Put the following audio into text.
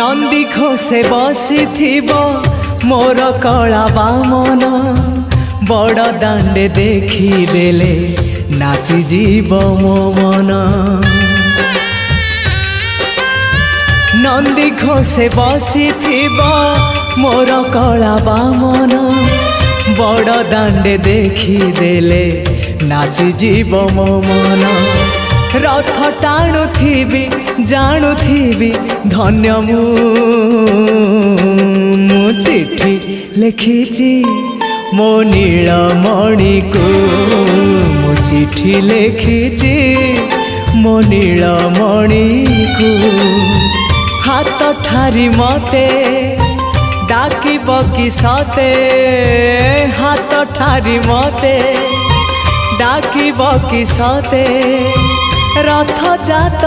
नंदी घोषे बसी मोर कला बामन बड़ दांडे देखी देले नाची जीव मो मन। नंदी घोषे बसी मोर कला बामन बड़ दांडे देखी देले नाची जीव मो मन। रथ टाणुथिबी जाणुथिबी धन्य मु चिट्ठी लिखिची मो नीलमणि को मु चिट्ठी लिखिची मो नीलमणि को। हाथ ठारी मते डाकिब कि सते हाथ ठारी मते डाकिब कि सते रथ जात